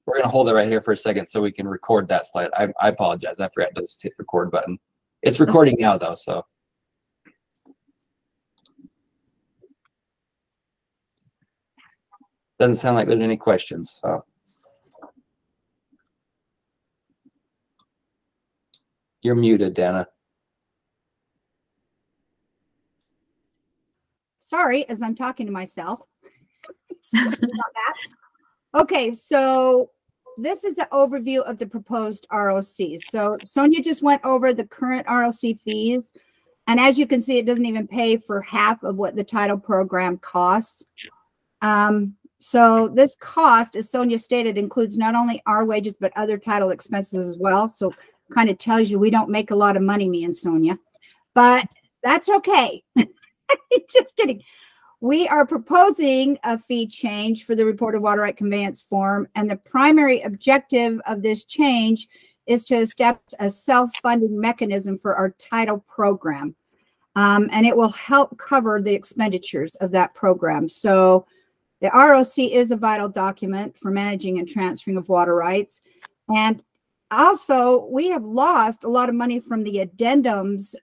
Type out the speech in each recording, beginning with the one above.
We're going to hold it right here for a second so we can record that slide. I apologize. I forgot to just hit record button. It's recording now, though, so. Doesn't sound like there's any questions. So. You're muted, Dana. Sorry, as I'm talking to myself. Sorry about that. Okay, so this is an overview of the proposed ROCs. So Sonia just went over the current ROC fees. And as you can see, it doesn't even pay for half of what the title program costs. So this cost, as Sonia stated, includes not only our wages, but other title expenses as well. So kind of tells you we don't make a lot of money, me and Sonia. But that's okay. Just kidding. We are proposing a fee change for the Report of Water Right Conveyance form, and the primary objective of this change is to establish a self-funding mechanism for our title program, and it will help cover the expenditures of that program. So the ROC is a vital document for managing and transferring of water rights, and also, we have lost a lot of money from the addendums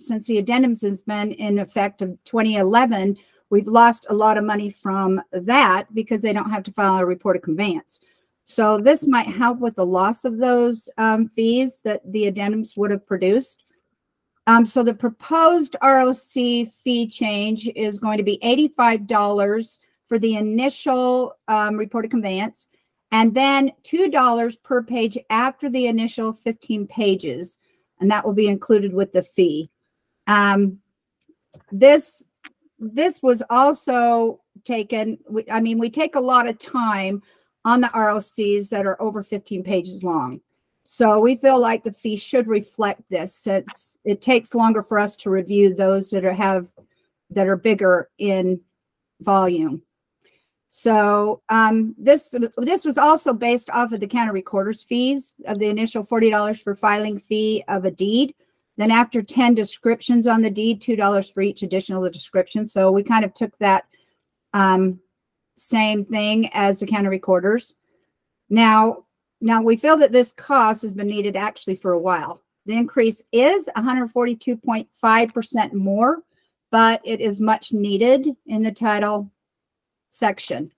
since the addendums has been in effect of 2011. We've lost a lot of money from that because they don't have to file a report of conveyance. So this might help with the loss of those fees that the addendums would have produced. So the proposed ROC fee change is going to be $85 for the initial report of conveyance, and then $2 per page after the initial 15 pages, and that will be included with the fee. This was also taken, I mean, we take a lot of time on the ROCs that are over 15 pages long. So we feel like the fee should reflect this, since it takes longer for us to review those that are bigger in volume. So this was also based off of the county recorder's fees of the initial $40 for filing fee of a deed. Then after 10 descriptions on the deed, $2 for each additional description. So we kind of took that same thing as the county recorders. Now we feel that this cost has been needed actually for a while. The increase is 142.5% more, but it is much needed in the title section.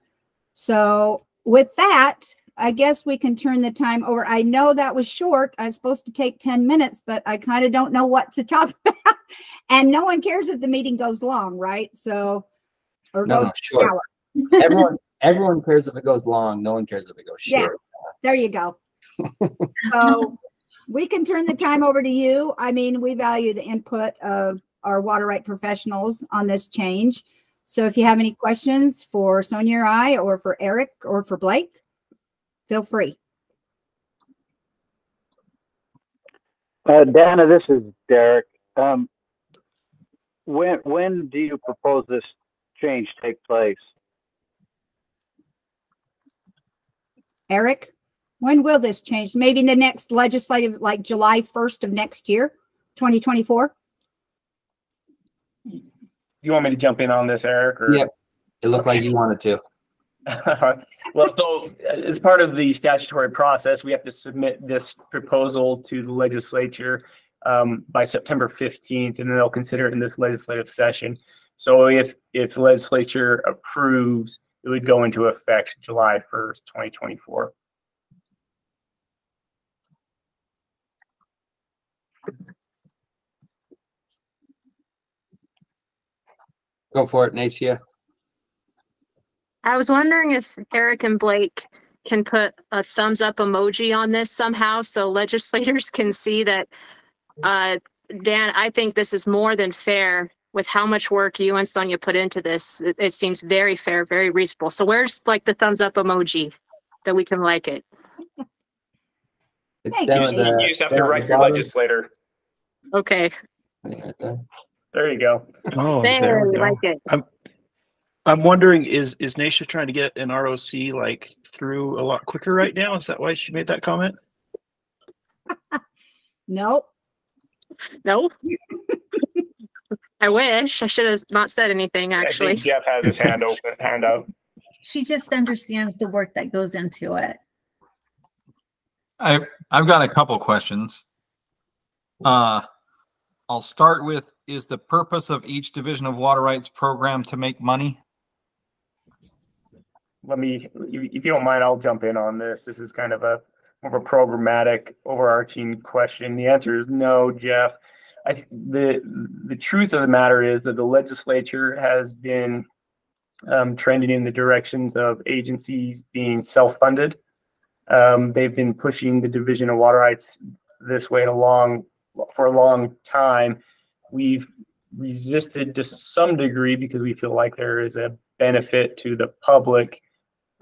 So with that, I guess we can turn the time over. I know that was short. I was supposed to take 10 minutes, but I kind of don't know what to talk about. And no one cares if the meeting goes long, right? So, or no, goes short. Everyone cares if it goes long. No one cares if it goes short. Yeah, there you go. So we can turn the time over to you. I mean, we value the input of our water right professionals on this change. So if you have any questions for Sonia or I, or for Eric or for Blake, feel free. Dana, this is Derek. When do you propose this change take place? Eric, when will this change? Maybe in the next legislative, like July 1st of next year, 2024? You want me to jump in on this, Eric? Or? Yep. It looked like you wanted to. Well, so as part of the statutory process, we have to submit this proposal to the legislature by September 15th, and then they'll consider it in this legislative session. So if the legislature approves, it would go into effect July 1st, 2024. Go for it, Nacia. I was wondering if Eric and Blake can put a thumbs up emoji on this somehow so legislators can see that, Dan, I think this is more than fair with how much work you and Sonia put into this. It seems very fair, very reasonable. So where's like the thumbs up emoji that we can like it? It's you just have to write your legislator. Okay. Right there. There you go. Oh, there we like it. I'm wondering, is Nacia trying to get an ROC like through a lot quicker right now? Is that why she made that comment? Nope. No. I wish. I should have not said anything, actually. I think Jeff has his hand up. She just understands the work that goes into it. I've got a couple questions. I'll start with, is the purpose of each division of water rights program to make money? Let me, if you don't mind, I'll jump in on this. This is kind of a more of a programmatic, overarching question. The answer is no, Jeff. The truth of the matter is that the legislature has been trending in the directions of agencies being self-funded. They've been pushing the Division of Water Rights this way for a long time. We've resisted to some degree because we feel like there is a benefit to the public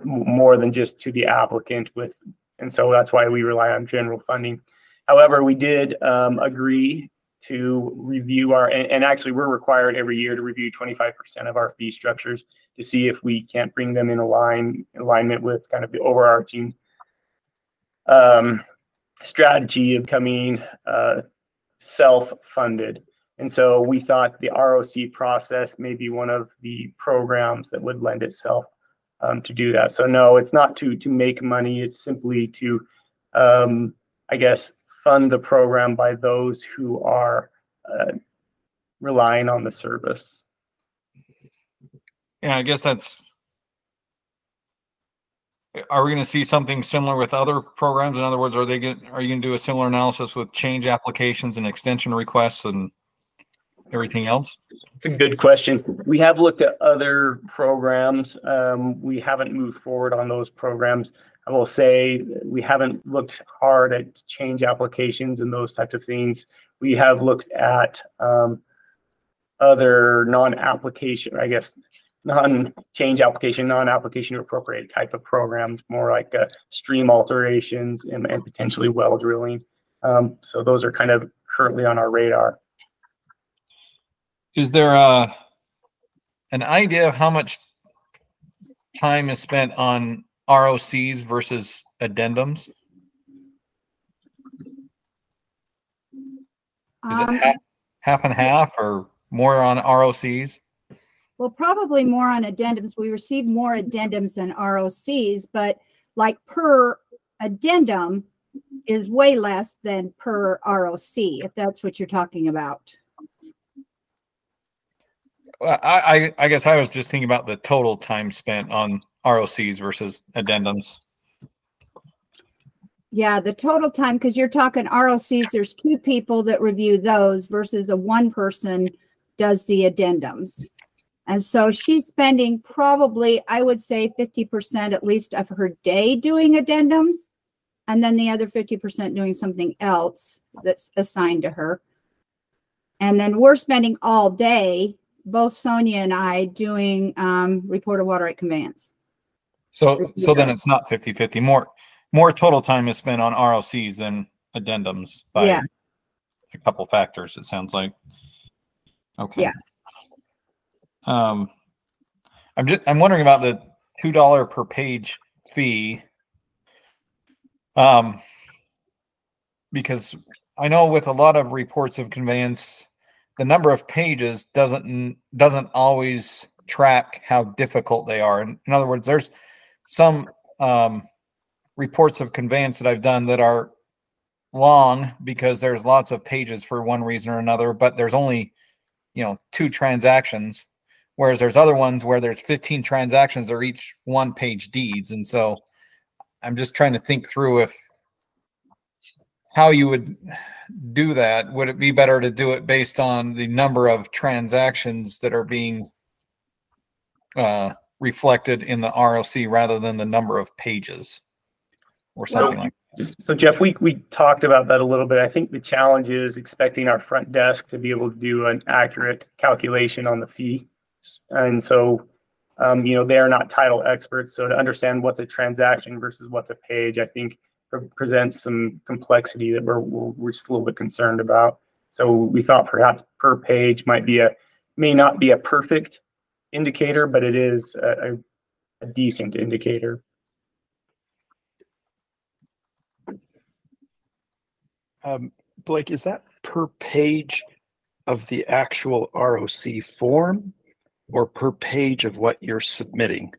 more than just to the applicant and so that's why we rely on general funding. However, we did agree to review and actually we're required every year to review 25% of our fee structures to see if we can't bring them in alignment with kind of the overarching strategy of becoming self-funded. And so we thought the ROC process may be one of the programs that would lend itself to do that. So no, it's not to make money. It's simply to, I guess, fund the program by those who are relying on the service. Yeah, I guess are we going to see something similar with other programs? In other words, are you going to do a similar analysis with change applications and extension requests and everything else? It's a good question. We have looked at other programs. We haven't moved forward on those programs. I will say we haven't looked hard at change applications and those types of things. We have looked at other non-application, I guess, non-change application, non-application to appropriate type of programs, more like stream alterations and potentially well drilling. So those are kind of currently on our radar. Is there an idea of how much time is spent on ROCs versus addendums? Is it half and half or more on ROCs? Well, probably more on addendums. We receive more addendums than ROCs, but like per addendum is way less than per ROC, if that's what you're talking about. I guess I was just thinking about the total time spent on ROCs versus addendums. Yeah, the total time, because you're talking ROCs, there's 2 people that review those versus a 1 person does the addendums. And so she's spending probably, I would say 50% at least of her day doing addendums, and then the other 50% doing something else that's assigned to her. And then we're spending all day, both Sonia and I, doing Report of Conveyance. So then it's not 50-50. More total time is spent on ROCs than addendums by a couple factors, it sounds like. Okay. Yes. I'm wondering about the $2 per page fee. Because I know with a lot of reports of conveyance, the number of pages doesn't always track how difficult they are. In other words, there's some reports of conveyance that I've done that are long because there's lots of pages for one reason or another, but there's only, 2 transactions, whereas there's other ones where there's 15 transactions that are each 1-page deeds. And so I'm just trying to think through how you would do that. Would it be better to do it based on the number of transactions that are being reflected in the ROC rather than the number of pages or something like that? So Jeff, we talked about that a little bit. I think the challenge is expecting our front desk to be able to do an accurate calculation on the fee. And so, they are not title experts. So to understand what's a transaction versus what's a page, I think presents some complexity that we're just a little bit concerned about. So we thought perhaps per page may not be a perfect indicator, but it is a decent indicator. Blake, is that per page of the actual ROC form or per page of what you're submitting?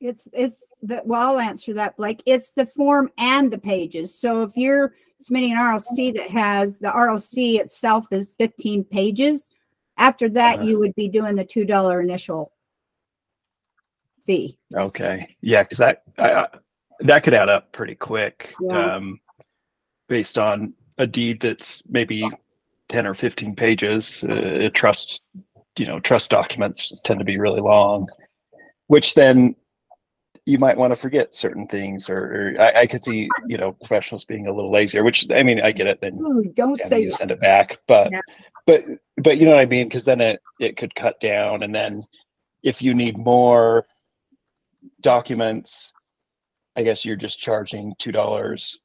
well, I'll answer that, Blake. It's the form and the pages. So if you're submitting an ROC that has the ROC itself is 15 pages, after that you would be doing the $2 initial fee. Okay. Yeah, because that could add up pretty quick. Yeah. Based on a deed that's maybe 10 or 15 pages. Trust documents tend to be really long, which then you might want to forget certain things, or I could see, professionals being a little lazier, which, I mean, I get it. Then don't say you that. send it back, but you know what I mean? Because then it could cut down. And then if you need more documents, I guess you're just charging $2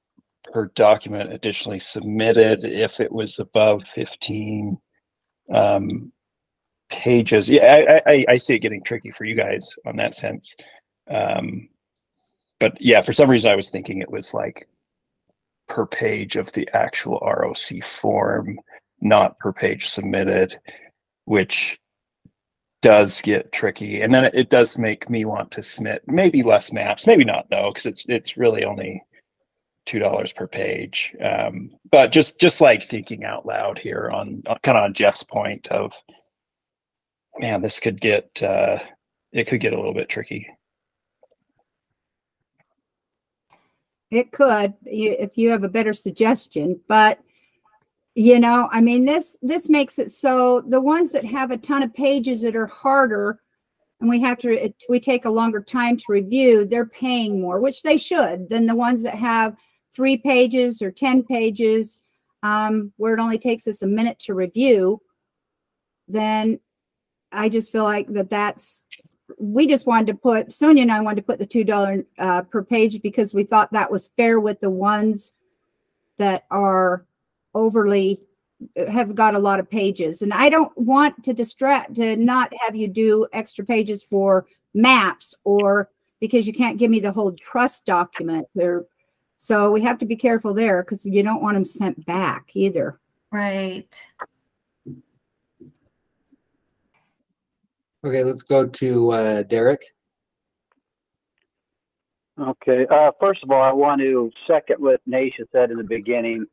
per document additionally submitted if it was above 15 pages. Yeah, I see it getting tricky for you guys on that sense. But yeah, for some reason I was thinking it was like per page of the actual ROC form, not per page submitted, which does get tricky. And then it does make me want to submit maybe less maps, maybe not though, because it's really only $2 per page. But just like thinking out loud here on kind of on Jeff's point of, man, this could get it could get a little bit tricky. It could, if you have a better suggestion, but I mean, this makes it so the ones that have a ton of pages that are harder and we take a longer time to review, they're paying more, which they should, than the ones that have 3 pages or 10 pages, where it only takes us a minute to review. Then I just feel like we just wanted to put, Sonia and I wanted to put the $2 per page because we thought that was fair with the ones that are have got a lot of pages. And I don't want to not have you do extra pages for maps, or because you can't give me the whole trust document there. So we have to be careful there because you don't want them sent back either. Right. Okay, let's go to Derek. Okay. First of all, I want to second what Naisha said in the beginning.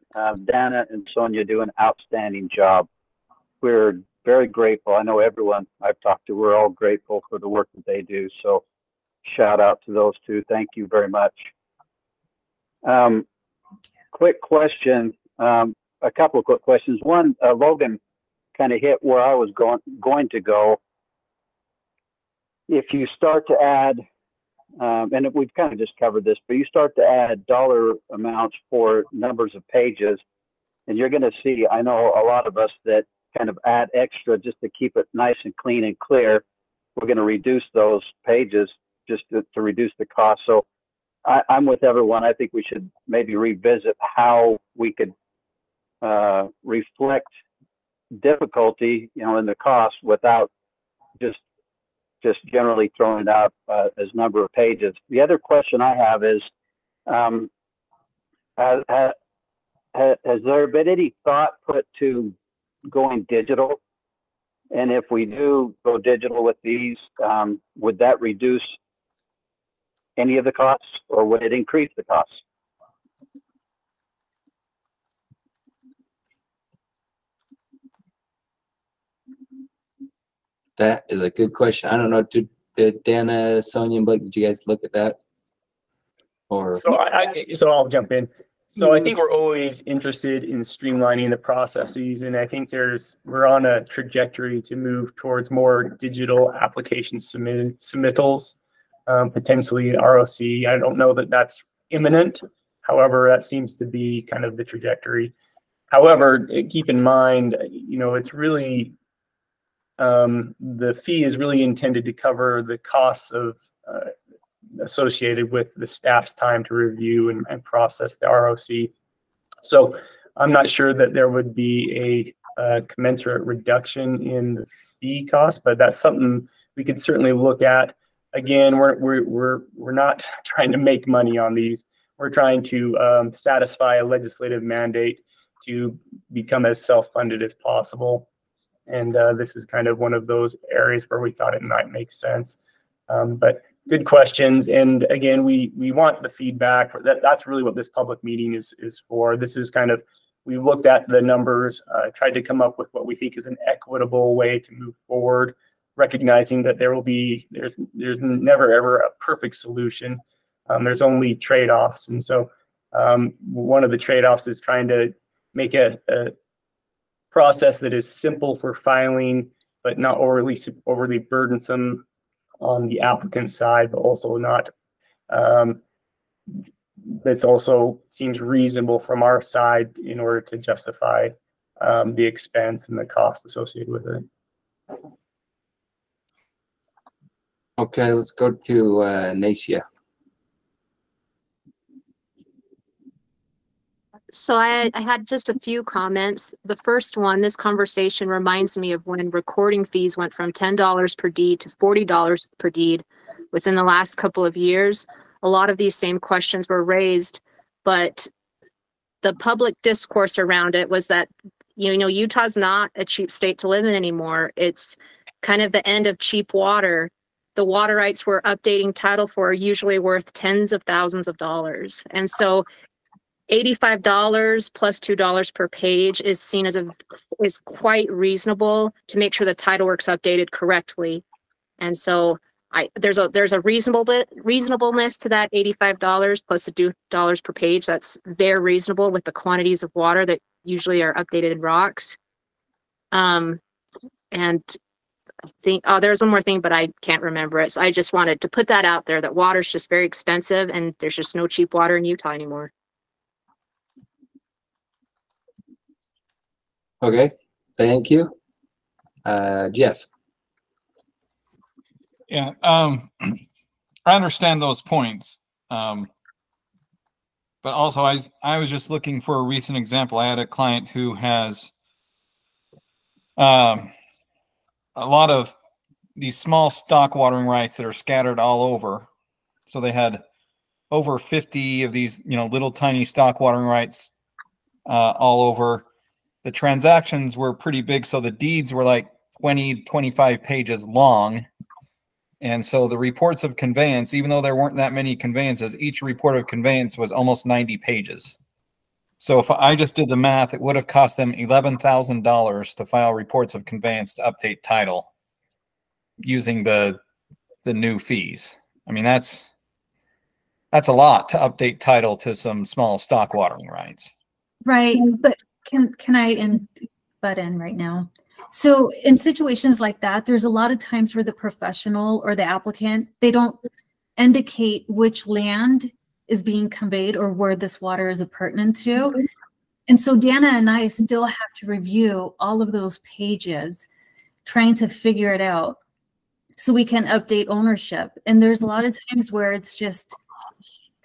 Dana and Sonia do an outstanding job. We're very grateful. I know everyone I've talked to, we're all grateful for the work that they do. So shout out to those two. Thank you very much. Quick question. A couple of quick questions. One, Logan kind of hit where I was going to go. If you start to add, and we've kind of just covered this, but you start to add dollar amounts for numbers of pages, and you're going to see, I know a lot of us that kind of add extra just to keep it nice and clean and clear. We're going to reduce those pages just to reduce the cost. So I'm with everyone. I think we should maybe revisit how we could reflect difficulty, in the cost without just generally throwing it out as number of pages. The other question I have is, has there been any thought put to going digital? And if we do go digital with these, would that reduce any of the costs, or would it increase the costs? That is a good question. I don't know. Did Dana, Sonia, and Blake, did you guys look at that? Or So I'll jump in. So I think we're always interested in streamlining the processes, and I think we're on a trajectory to move towards more digital application submittals, potentially ROC. I don't know that that's imminent. However, that seems to be kind of the trajectory. However, keep in mind, it's really the fee is really intended to cover the costs of associated with the staff's time to review and process the ROC. So I'm not sure that there would be a commensurate reduction in the fee cost, but that's something we could certainly look at. Again, we're not trying to make money on these. We're trying to satisfy a legislative mandate to become as self-funded as possible. And this is kind of one of those areas where we thought it might make sense. But good questions. And again, we want the feedback. That's really what this public meeting is for. This is kind of, we looked at the numbers, tried to come up with what we think is an equitable way to move forward, recognizing that there's never ever a perfect solution. There's only trade-offs. And so one of the trade-offs is trying to make a process that is simple for filing, but not overly burdensome on the applicant side, but also not, that also seems reasonable from our side in order to justify the expense and the cost associated with it. Okay, let's go to Nacia. So I had just a few comments. The first one, this conversation reminds me of when recording fees went from $10 per deed to $40 per deed within the last couple of years. A lot of these same questions were raised, but the public discourse around it was that, Utah's not a cheap state to live in anymore. It's kind of the end of cheap water. The water rights we're updating title for are usually worth tens of thousands of dollars. And so $85 plus $2 per page is seen as is quite reasonable to make sure the title work's updated correctly. And so there's a reasonableness to that $85 plus the $2 per page. That's very reasonable with the quantities of water that usually are updated in rocks. And I think, there's one more thing, but I can't remember it. So I just wanted to put that out there, that water's just very expensive and there's just no cheap water in Utah anymore. Okay, thank you. Jeff. Yeah, I understand those points. But also I was just looking for a recent example. I had a client who has a lot of these small stock watering rights that are scattered all over. So they had over 50 of these, little tiny stock watering rights all over. The transactions were pretty big, so the deeds were like 20, 25 pages long. And so the reports of conveyance, even though there weren't that many conveyances, each report of conveyance was almost 90 pages. So if I just did the math, it would have cost them $11,000 to file reports of conveyance to update title using the new fees. I mean, that's a lot to update title to some small stock watering rights. Right, but can I butt in right now? So in situations like that, there's a lot of times where the professional or the applicant, they don't indicate which land is being conveyed or where this water is appurtenant to. And so Dana and I still have to review all of those pages, trying to figure it out so we can update ownership. And there's a lot of times where it's just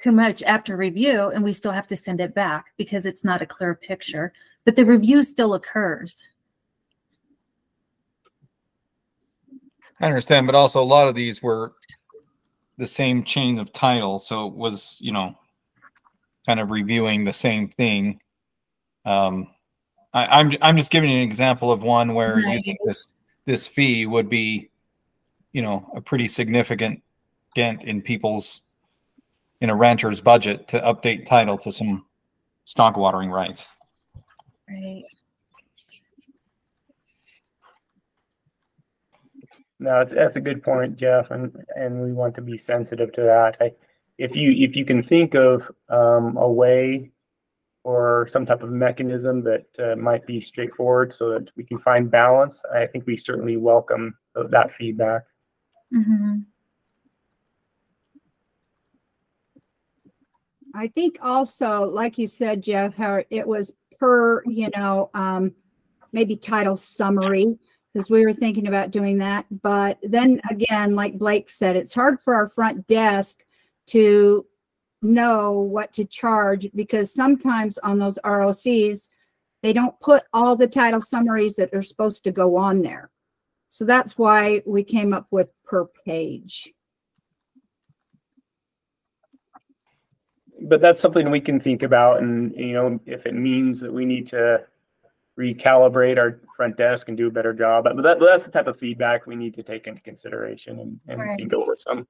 too much after review and we still have to send it back because it's not a clear picture, but the review still occurs. I understand, but also a lot of these were the same chain of title, so it was, kind of reviewing the same thing. I'm just giving you an example of one where using this fee would be, a pretty significant dent in people's, a rancher's budget to update title to some stock watering rights. Right. No, that's a good point, Jeff, and we want to be sensitive to that. If you can think of a way or some type of mechanism that might be straightforward so that we can find balance, I think we certainly welcome that feedback. Mm-hmm. I think also, like you said, Jeff, how it was per, maybe title summary, because we were thinking about doing that. But then again, like Blake said, it's hard for our front desk to know what to charge because sometimes on those ROCs, they don't put all the title summaries that are supposed to go on there. So that's why we came up with per page. But that's something we can think about, and if it means that we need to recalibrate our front desk and do a better job, but that's the type of feedback we need to take into consideration and right. go over some.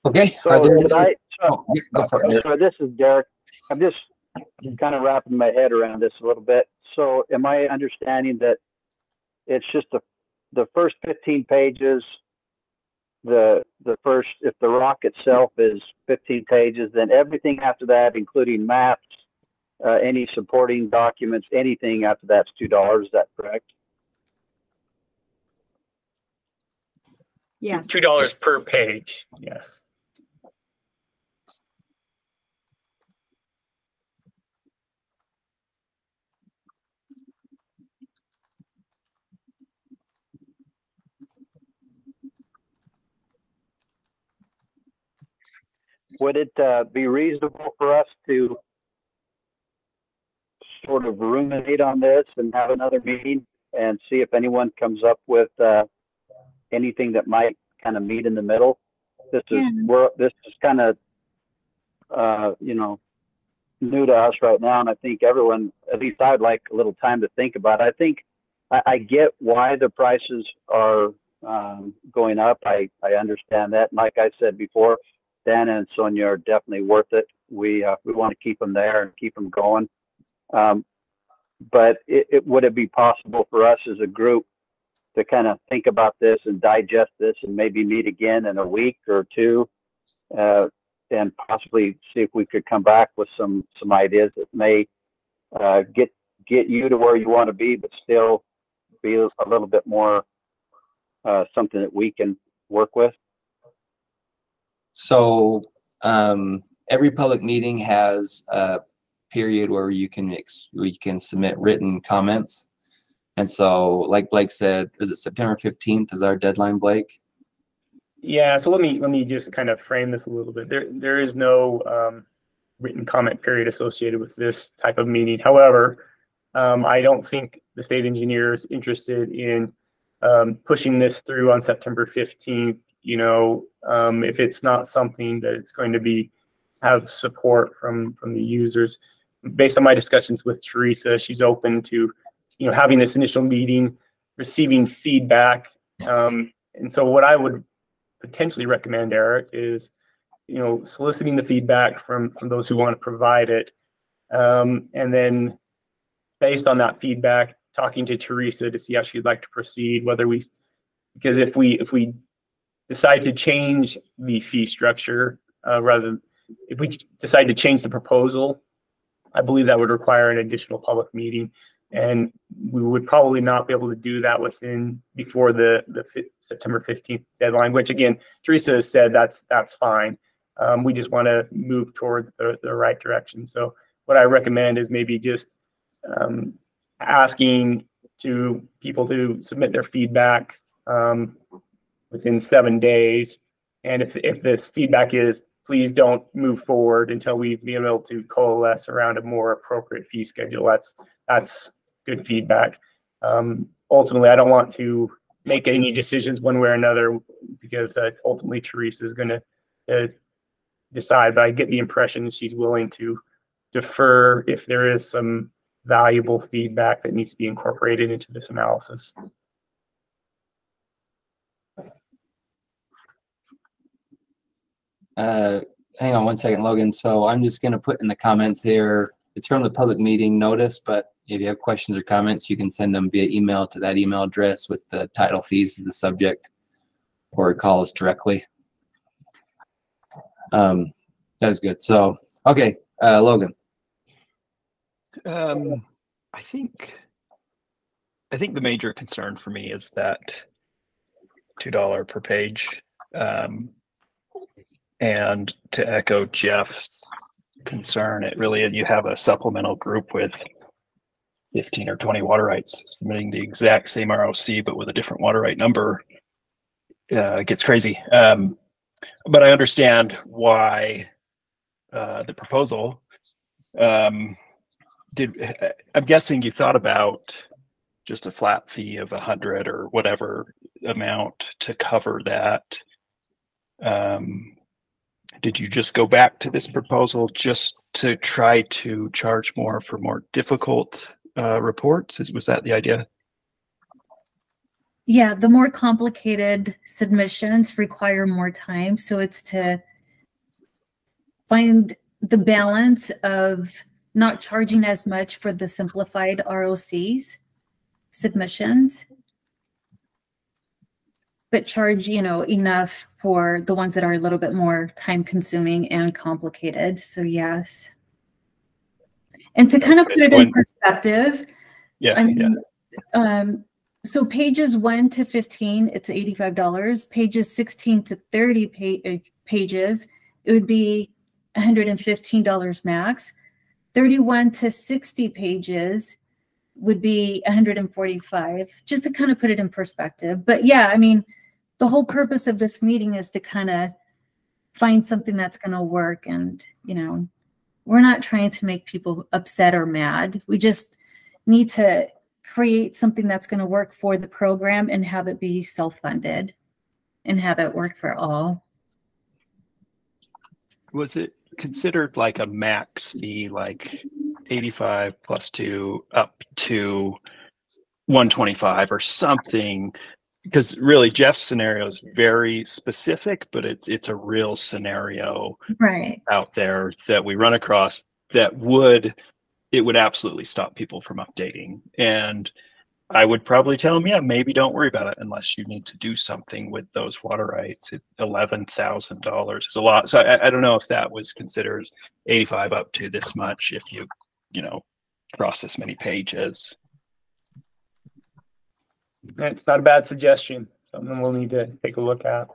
Okay. So, Are there did any- I, so, yeah, go for it, Derek. so this is Derek. I'm just kind of wrapping my head around this a little bit. So am I understanding that it's just the first 15 pages, the first, if the rock itself is 15 pages, then everything after that, including maps, any supporting documents, anything after that's $2. Is that correct? Yes. $2 per page. Yes. Would it be reasonable for us to sort of ruminate on this and have another meeting and see if anyone comes up with anything that might kind of meet in the middle? This is this is kind of you know, new to us right now, and I think everyone, at least I'd like a little time to think about it. I think I get why the prices are going up. I understand that. And like I said before, Dan and Sonia are definitely worth it. We want to keep them there and keep them going. But would it be possible for us as a group to kind of think about this and digest this and maybe meet again in a week or two, and possibly see if we could come back with some ideas that may get you to where you want to be, but still be a little bit more something that we can work with? So every public meeting has a period where you can submit written comments. And so, like Blake said, is it September 15th is our deadline, Blake? Yeah, so let me just kind of frame this a little bit. There is no written comment period associated with this type of meeting. However, I don't think the state engineer is interested in pushing this through on September 15th. You know, if it's not something that it's going to have support from the users. Based on my discussions with Teresa, she's open to, you know, having this initial meeting, receiving feedback. And so what I would potentially recommend, Eric, is, you know, soliciting the feedback from those who want to provide it. And then based on that feedback, talking to Teresa to see how she'd like to proceed, because if we decide to change the fee structure, if we decide to change the proposal, I believe that would require an additional public meeting, and we would probably not be able to do that before the September 15th deadline, which again, Teresa has said that's fine. We just want to move towards the right direction. So what I recommend is maybe just asking people to submit their feedback within 7 days. And if this feedback is, please don't move forward until we've been able to coalesce around a more appropriate fee schedule, that's good feedback. Ultimately, I don't want to make any decisions one way or another, because ultimately Teresa is going to decide, but I get the impression that she's willing to defer if there is some valuable feedback that needs to be incorporated into this analysis. Hang on one second, Logan. So I'm just going to put in the comments here. It's from the public meeting notice, but if you have questions or comments, you can send them via email to that email address with the title fees as the subject, or call us directly. That is good. So, okay, Logan. I think the major concern for me is that $2 per page. And to echo Jeff's concern, you have a supplemental group with 15 or 20 water rights submitting the exact same ROC, but with a different water right number. It gets crazy. But I understand why the proposal. I'm guessing you thought about just a flat fee of 100 or whatever amount to cover that. Did you just go back to this proposal just to try to charge more for more difficult reports? Was that the idea? Yeah, the more complicated submissions require more time. So it's to find the balance of not charging as much for the simplified ROCs submissions, but charge, you know, enough for the ones that are a little bit more time consuming and complicated. So yes. And to kind of put it in perspective, I mean, so pages 1 to 15, it's $85. Pages 16 to 30 pages, it would be $115 max. 31 to 60 pages would be $145, just to kind of put it in perspective. But yeah, I mean, the whole purpose of this meeting is to kind of find something that's going to work. And, you know, we're not trying to make people upset or mad. We just need to create something that's going to work for the program and have it be self-funded and have it work for all. Was it considered like a max fee, like 85 plus 2 up to 125 or something? Because really Jeff's scenario is very specific, but it's a real scenario out there that we run across that would absolutely stop people from updating. And I would probably tell them, yeah, maybe don't worry about it unless you need to do something with those water rights. $11,000 is a lot. So I don't know if that was considered 85 up to this much if you know, cross this many pages. It's not a bad suggestion. Something we'll need to take a look at.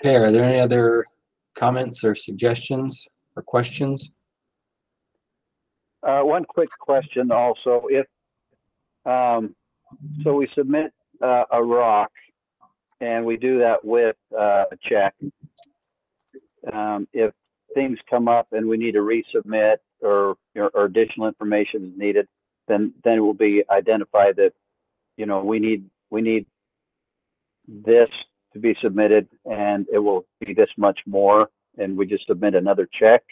Okay, are there any other comments or suggestions or questions? One quick question also. If so we submit a rock and we do that with a check. If things come up and we need to resubmit or additional information is needed, then it will be identified that, you know, we need this to be submitted and it will be this much more, and we just submit another check?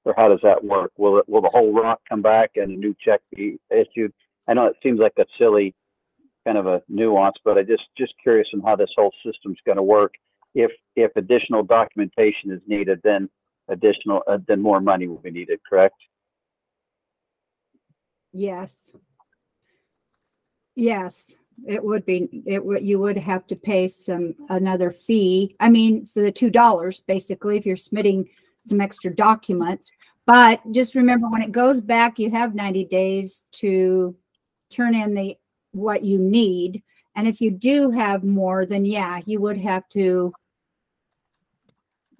Or how does that work? Will the whole rock come back and a new check be issued? I know it seems like a silly kind of a nuance, but I just curious on how this whole system's going to work. If additional documentation is needed, then then more money will be needed, correct? Yes. Yes, it would be. You would have to pay another fee. I mean, for the $2, basically, if you're submitting some extra documents. But just remember, when it goes back, you have 90 days to turn in what you need. And if you do have more, then yeah, you would have to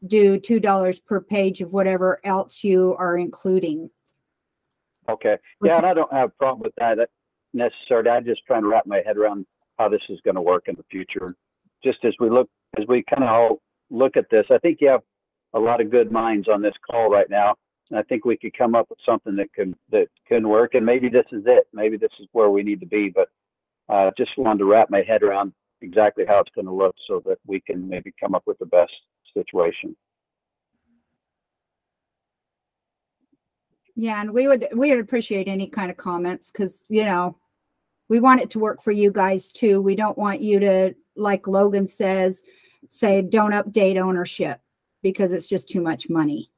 do $2 per page of whatever else you are including. Okay. Yeah, and I don't have a problem with that necessarily. I'm just trying to wrap my head around how this is going to work in the future. Just as we kind of all look at this, I think you have a lot of good minds on this call right now. And I think we could come up with something that can work. And maybe this is it. Maybe this is where we need to be. But just wanted to wrap my head around exactly how it's going to look so that we can maybe come up with the best situation. Yeah, and we would appreciate any kind of comments, because, you know, we want it to work for you guys too. We don't want you to, like Logan says, say don't update ownership because it's just too much money.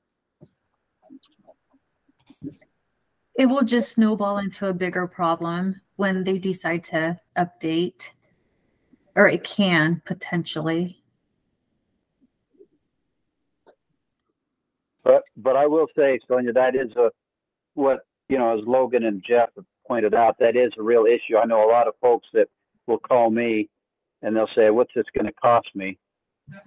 It will just snowball into a bigger problem when they decide to update, or it can potentially. But I will say, Sonia, that is what, you know, as Logan and Jeff have pointed out, that is a real issue. I know a lot of folks that will call me and they'll say, what's this going to cost me?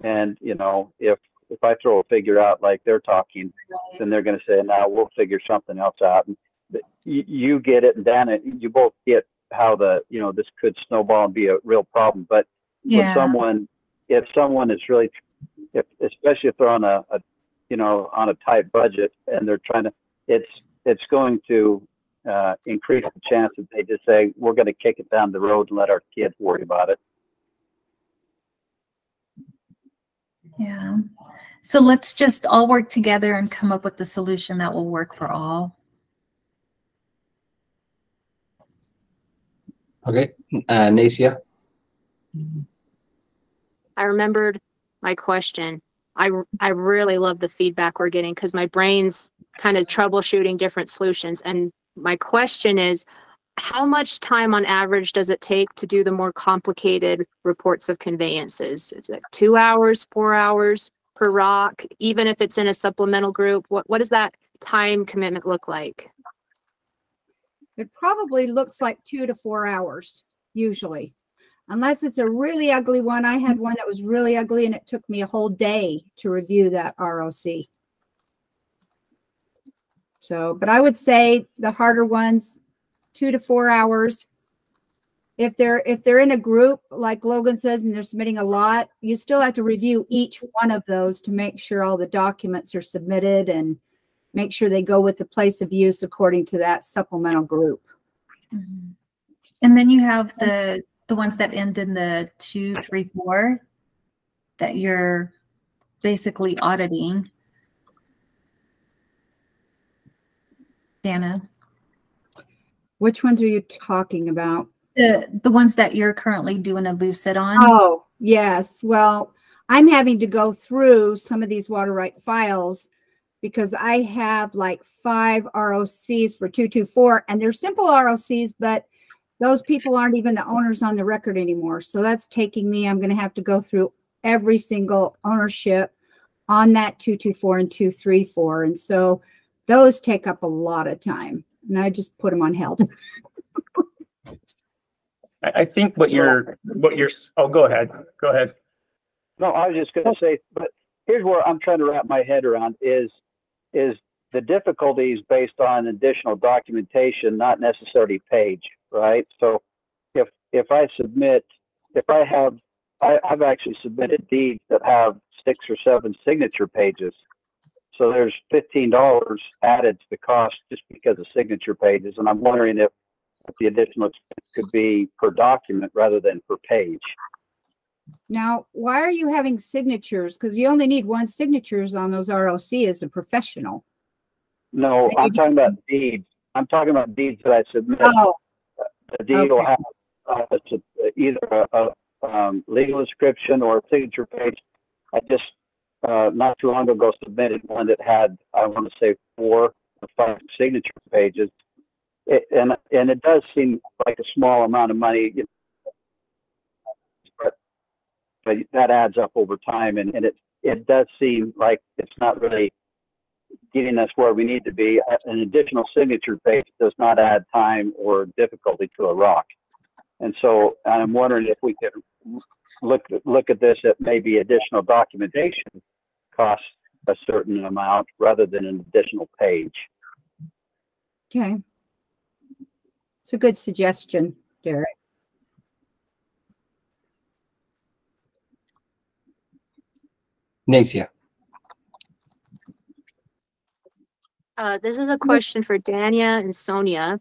And, you know, if I throw a figure out like they're talking, then they're going to say, now we'll figure something else out. And you get it, and Dana, you both get how this could snowball and be a real problem. But if someone is really, especially if they're on on a tight budget and they're trying to, it's going to increase the chance that they just say, we're going to kick it down the road and let our kids worry about it. Yeah. So let's just all work together and come up with the solution that will work for all. Okay, Nacia. I remembered my question. I really love the feedback we're getting because my brain's kind of troubleshooting different solutions. And my question is, how much time on average does it take to do the more complicated reports of conveyances? Is it 2 hours, 4 hours per rock? Even if it's in a supplemental group, what does that time commitment look like? It probably looks like 2 to 4 hours, usually. Unless it's a really ugly one. I had one that was really ugly and it took me a whole day to review that ROC. So, but I would say the harder ones, 2 to 4 hours. If they're in a group, like Logan says, and they're submitting a lot, you still have to review each one of those to make sure all the documents are submitted and make sure they go with the place of use according to that supplemental group. Mm-hmm. And then you have the ones that end in the 2, 3, 4 that you're basically auditing. Dana, which ones are you talking about? The ones that you're currently doing a lucid on. Oh, yes. Well, I'm having to go through some of these water right files because I have like 5 ROCs for 224, and they're simple ROCs, but those people aren't even the owners on the record anymore. So that's taking me, I'm going to have to go through every single ownership on that 224 and 234. And so those take up a lot of time, and I just put them on held. I think what you're, oh, go ahead. No, I was just going to say, but here's where I'm trying to wrap my head around is the difficulties based on additional documentation, not necessarily page, right? So if I submit, I've actually submitted deeds that have 6 or 7 signature pages. So there's $15 added to the cost just because of signature pages. And I'm wondering if the additional expense could be per document rather than per page. Now, why are you having signatures? Because you only need 1 signatures on those ROC as a professional. No, I'm talking about deeds. I'm talking about deeds that I submit. Oh, the deed will have either a legal description or a signature page. I just not too long ago submitted one that had, I want to say, 4 or 5 signature pages. And it does seem like a small amount of money, but that adds up over time, and it does seem like it's not really getting us where we need to be. An additional signature page does not add time or difficulty to a rock. And so I'm wondering if we could look at this at maybe additional documentation costs a certain amount rather than an additional page. okay. It's a good suggestion, Derek. Nacia. This is a question for Dania and Sonia.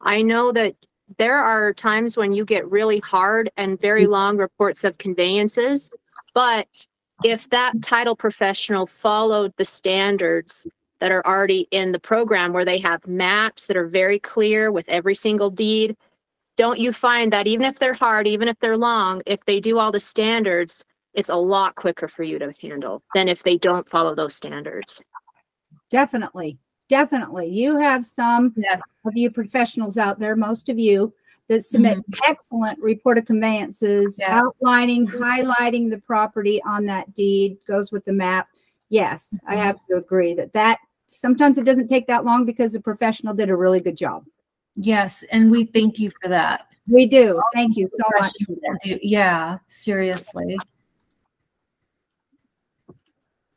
I know that there are times when you get really hard and very long reports of conveyances, but if that title professional followed the standards that are already in the program where they have maps that are very clear with every single deed, don't you find that even if they're hard, even if they're long, if they do all the standards, it's a lot quicker for you to handle than if they don't follow those standards? Definitely. Definitely. You have some of you professionals out there, most of you, that submit excellent report of conveyances, outlining, highlighting the property on that deed, goes with the map. Yes, I have to agree that sometimes it doesn't take that long because the professional did a really good job. Yes, and we thank you for that. We do. Thank you so much for that. Yeah, seriously.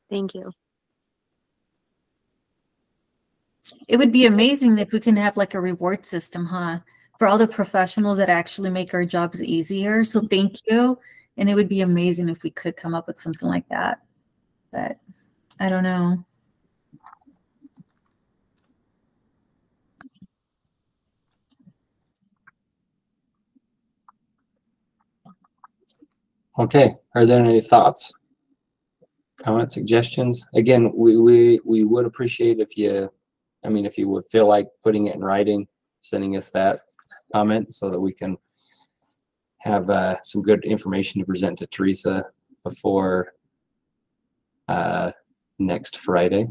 Thank you. It would be amazing if we can have like a reward system, huh? For all the professionals that actually make our jobs easier. So thank you. And it would be amazing if we could come up with something like that. But I don't know. Okay, are there any thoughts, comments, suggestions? Again, we would appreciate if you would feel like putting it in writing, sending us that. comment so that we can have some good information to present to Teresa before next Friday.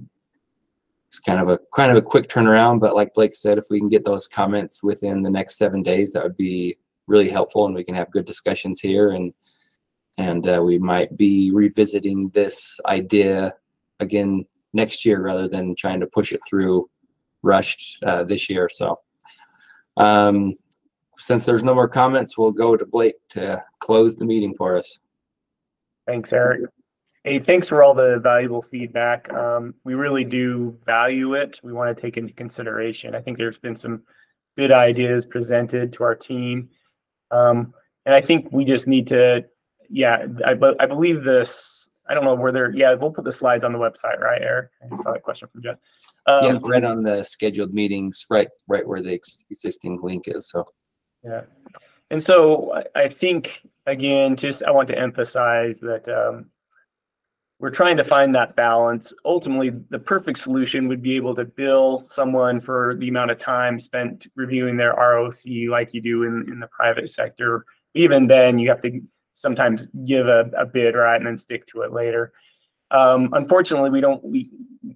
It's kind of a quick turnaround, but like Blake said, if we can get those comments within the next 7 days, that would be really helpful, and we can have good discussions here. And we might be revisiting this idea again next year rather than trying to push it through rushed this year. So since there's no more comments, we'll go to Blake to close the meeting for us. Thanks, Eric. Hey, thanks for all the valuable feedback. We really do value it. We want to take into consideration. I think there's been some good ideas presented to our team. And I think we just need to, I believe this, I don't know where they're, we'll put the slides on the website, right, Eric? I saw that question from Jeff. Yeah, right on the scheduled meetings, right where the existing link is. So. Yeah. And so I think, again, I want to emphasize that we're trying to find that balance. Ultimately, the perfect solution would be able to bill someone for the amount of time spent reviewing their ROC like you do in the private sector. Even then, you have to sometimes give a bid, right, and then stick to it later. Unfortunately, we don't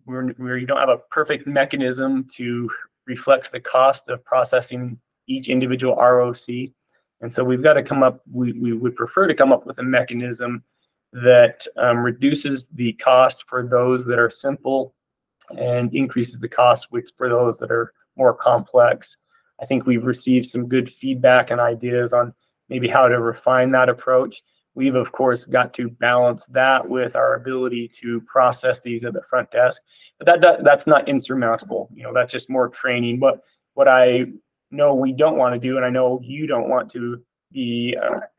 have a perfect mechanism to reflect the cost of processing each individual ROC. And so we've got to come up, we would prefer to come up with a mechanism that reduces the cost for those that are simple and increases the cost for those that are more complex. I think we've received some good feedback and ideas on maybe how to refine that approach. We've, of course, got to balance that with our ability to process these at the front desk. But that's not insurmountable. That's just more training. What I know we don't want to do, and I know you don't want to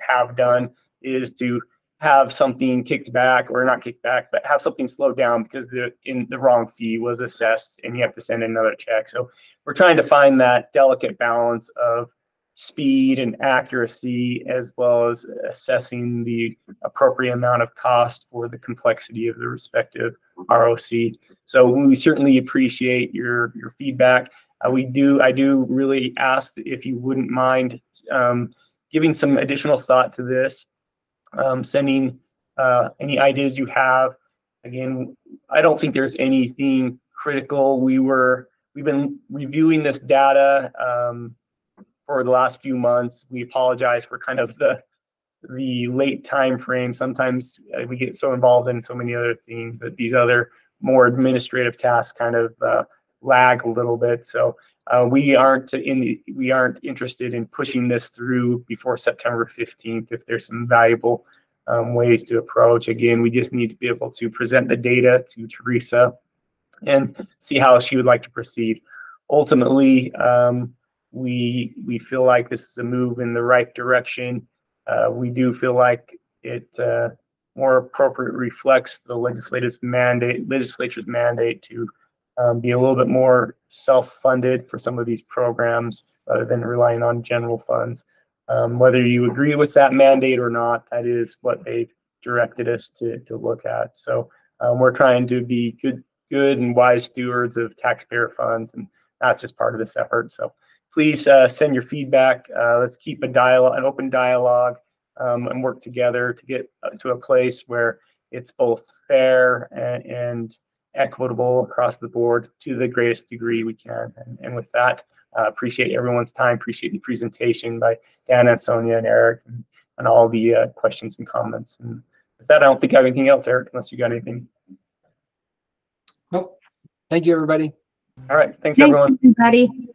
have done, is to have something kicked back, or not kicked back, but have something slowed down because the wrong fee was assessed and you have to send in another check. So we're trying to find that delicate balance of speed and accuracy, as well as assessing the appropriate amount of cost for the complexity of the respective ROC. So we certainly appreciate your feedback. I do really ask if you wouldn't mind giving some additional thought to this, sending any ideas you have. Again, I don't think there's anything critical. We've been reviewing this data for the last few months. We apologize for kind of the late time frame. Sometimes we get so involved in so many other things that these other more administrative tasks kind of lag a little bit. So we aren't interested in pushing this through before September 15th if there's some valuable ways to approach. Again, we just need to be able to present the data to Teresa and see how she would like to proceed. Ultimately, we feel like this is a move in the right direction. We do feel like it more appropriately reflects the legislature's mandate to be a little bit more self-funded for some of these programs rather than relying on general funds. Whether you agree with that mandate or not, that is what they've directed us to look at. So we're trying to be good and wise stewards of taxpayer funds, and that's just part of this effort. So please send your feedback. Let's keep an open dialogue, and work together to get to a place where it's both fair and equitable across the board to the greatest degree we can. And with that, appreciate everyone's time. Appreciate the presentation by Dan and Sonia and Eric, and all the questions and comments. And with that, I don't think I have anything else, Eric, unless you got anything. Nope. Thank you, everybody. All right. Thanks, everyone. Thanks, everybody.